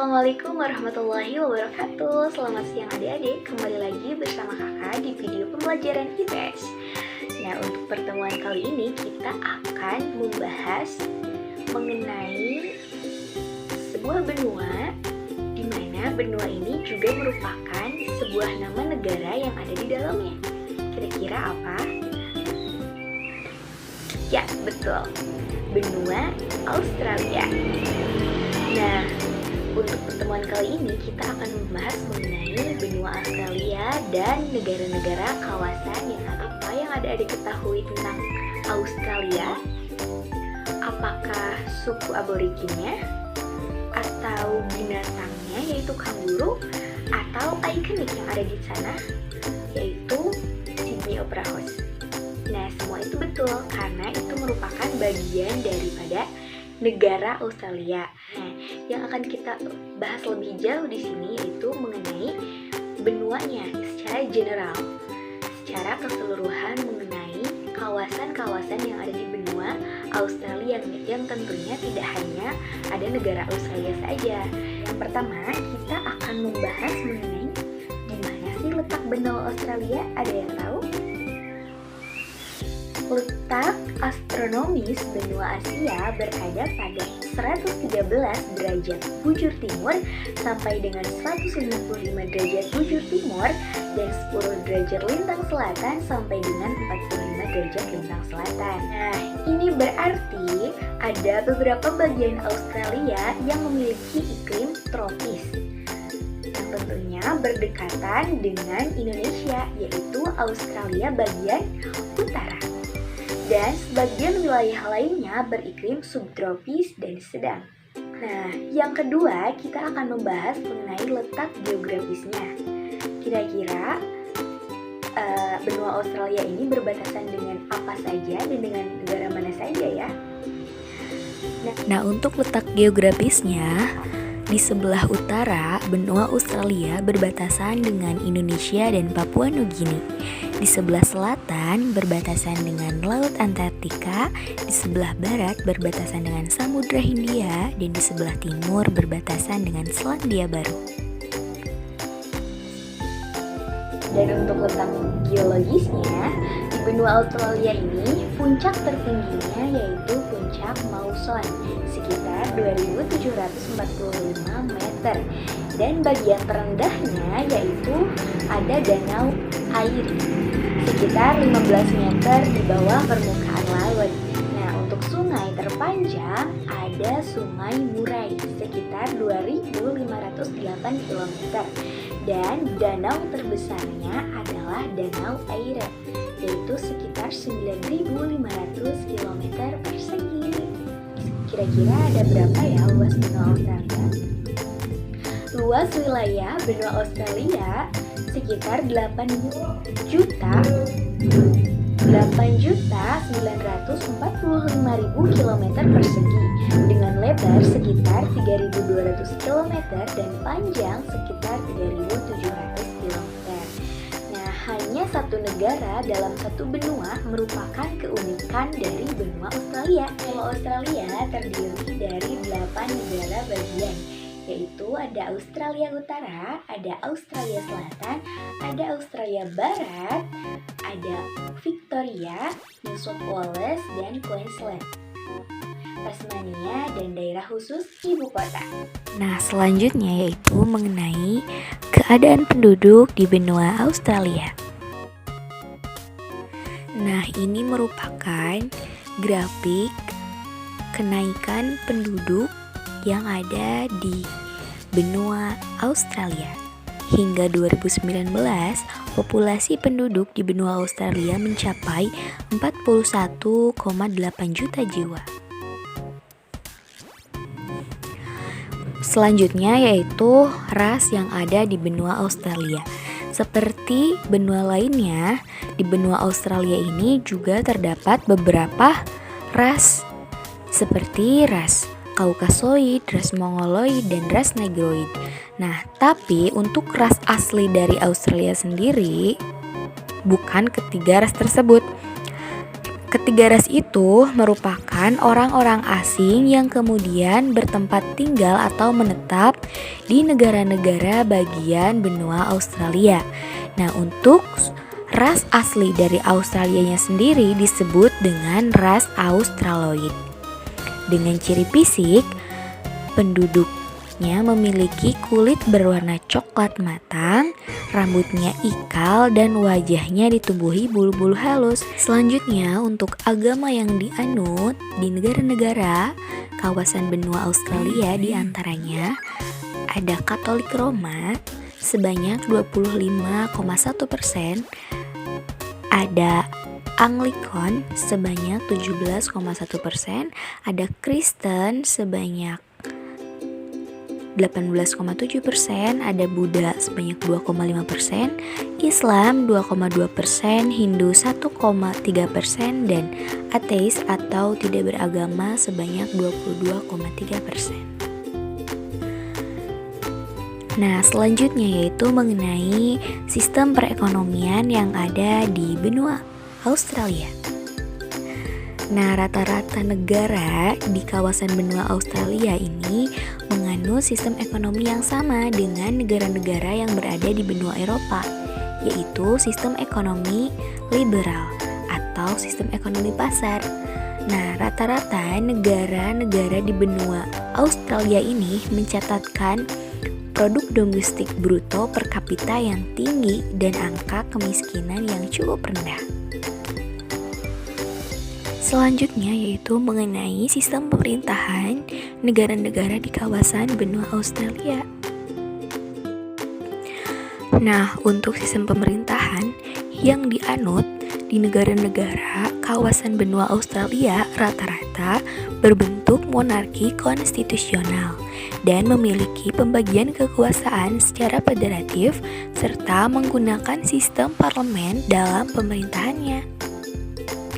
Assalamualaikum warahmatullahi wabarakatuh. Selamat siang adik-adik, kembali lagi bersama kakak di video pembelajaran IPS. Nah, untuk pertemuan kali ini kita akan membahas mengenai sebuah benua, di mana benua ini juga merupakan sebuah nama negara yang ada di dalamnya. Kira-kira apa? Ya, betul, benua Australia. Nah, untuk pertemuan kali ini kita akan membahas mengenai benua Australia dan negara-negara kawasan yang ada diketahui tentang Australia. Apakah suku aboriginnya, atau binatangnya yaitu kanguru, atau ikonik yang ada di sana yaitu Sydney Opera House. Nah, semua itu betul karena itu merupakan bagian daripada negara Australia. Nah, yang akan kita bahas lebih jauh di sini yaitu mengenai benuanya secara general, secara keseluruhan mengenai kawasan-kawasan yang ada di benua Australia yang tentunya tidak hanya ada negara Australia saja. Yang pertama, kita akan membahas mengenai di mana sih letak benua Australia. Ada yang tahu? Letak astronomis benua Asia berada pada 113 derajat bujur timur sampai dengan 155 derajat bujur timur dan 10 derajat lintang selatan sampai dengan 45 derajat lintang selatan. Nah, ini berarti ada beberapa bagian Australia yang memiliki iklim tropis yang tentunya berdekatan dengan Indonesia, yaitu Australia bagian utara. Dan sebagian wilayah lainnya beriklim subtropis dan sedang. Nah, yang kedua kita akan membahas mengenai letak geografisnya. Kira-kira benua Australia ini berbatasan dengan apa saja dan dengan negara mana saja ya? Nah, untuk letak geografisnya, di sebelah utara benua Australia berbatasan dengan Indonesia dan Papua Nugini. Di sebelah selatan berbatasan dengan Laut Antartika, di sebelah barat berbatasan dengan Samudra Hindia, dan di sebelah timur berbatasan dengan Selandia Baru. Dan untuk letak geologisnya, di benua Australia ini puncak tertingginya yaitu puncak Mawson sekitar 2745 meter, dan bagian terendahnya yaitu ada Danau Airi sekitar 15 meter di bawah permukaan laut. Nah, untuk sungai terpanjang ada Sungai Murai sekitar 2508 km, dan danau terbesarnya adalah Danau Aire yaitu sekitar 9500 km persegi. Kira-kira ada berapa ya luas benua Australia? Luas wilayah benua Australia sekitar 8.945.000 km persegi dengan lebar sekitar 3.200 km dan panjang sekitar 3.700 km. Nah, hanya satu negara dalam satu benua merupakan keunikan dari benua Australia. Benua Australia terdiri dari 8 negara bagian, yaitu ada Australia Utara, ada Australia Selatan, ada Australia Barat, ada Victoria, New South Wales, dan Queensland, Tasmania, dan daerah khusus ibu kota. Nah, selanjutnya yaitu mengenai keadaan penduduk di benua Australia. Nah, ini merupakan grafik kenaikan penduduk yang ada di benua Australia. Hingga 2019, populasi penduduk di benua Australia mencapai 41,8 juta jiwa. Selanjutnya yaitu ras yang ada di benua Australia. Seperti benua lainnya, di benua Australia ini juga terdapat beberapa ras seperti ras Kaukasoid, ras Mongoloid, dan ras Negroid. Nah, tapi untuk ras asli dari Australia sendiri bukan ketiga ras tersebut. Ketiga ras itu merupakan orang-orang asing yang kemudian bertempat tinggal atau menetap di negara-negara bagian benua Australia. Nah, untuk ras asli dari Australianya sendiri disebut dengan ras Australoid. Dengan ciri fisik, penduduknya memiliki kulit berwarna coklat matang, rambutnya ikal, dan wajahnya ditumbuhi bulu-bulu halus. Selanjutnya, untuk agama yang dianut di negara-negara kawasan benua Australia diantaranya ada Katolik Roma sebanyak 25,1%, ada Anglikan sebanyak 17,1%, ada Kristen sebanyak 18,7%, ada Buddha sebanyak 2,5%, Islam 2,2%, Hindu 1,3%, dan ateis atau tidak beragama sebanyak 22,3%. Nah, selanjutnya yaitu mengenai sistem perekonomian yang ada di benua Australia. Nah, rata-rata negara di kawasan benua Australia ini menganut sistem ekonomi yang sama dengan negara-negara yang berada di benua Eropa, yaitu sistem ekonomi liberal atau sistem ekonomi pasar. Nah, rata-rata negara-negara di benua Australia ini mencatatkan produk domestik bruto per kapita yang tinggi dan angka kemiskinan yang cukup rendah. Selanjutnya yaitu mengenai sistem pemerintahan negara-negara di kawasan benua Australia. Nah, untuk sistem pemerintahan yang dianut di negara-negara kawasan benua Australia rata-rata berbentuk monarki konstitusional dan memiliki pembagian kekuasaan secara federatif serta menggunakan sistem parlemen dalam pemerintahannya.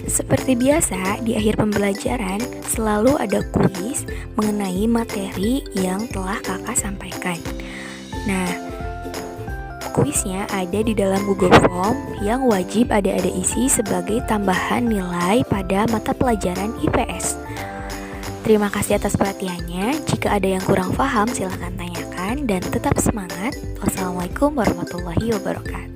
Seperti biasa, di akhir pembelajaran selalu ada kuis mengenai materi yang telah kakak sampaikan. Nah, kuisnya ada di dalam Google Form yang wajib ada isi sebagai tambahan nilai pada mata pelajaran IPS. Terima kasih atas perhatiannya. Jika ada yang kurang paham silahkan tanyakan dan tetap semangat. Wassalamualaikum warahmatullahi wabarakatuh.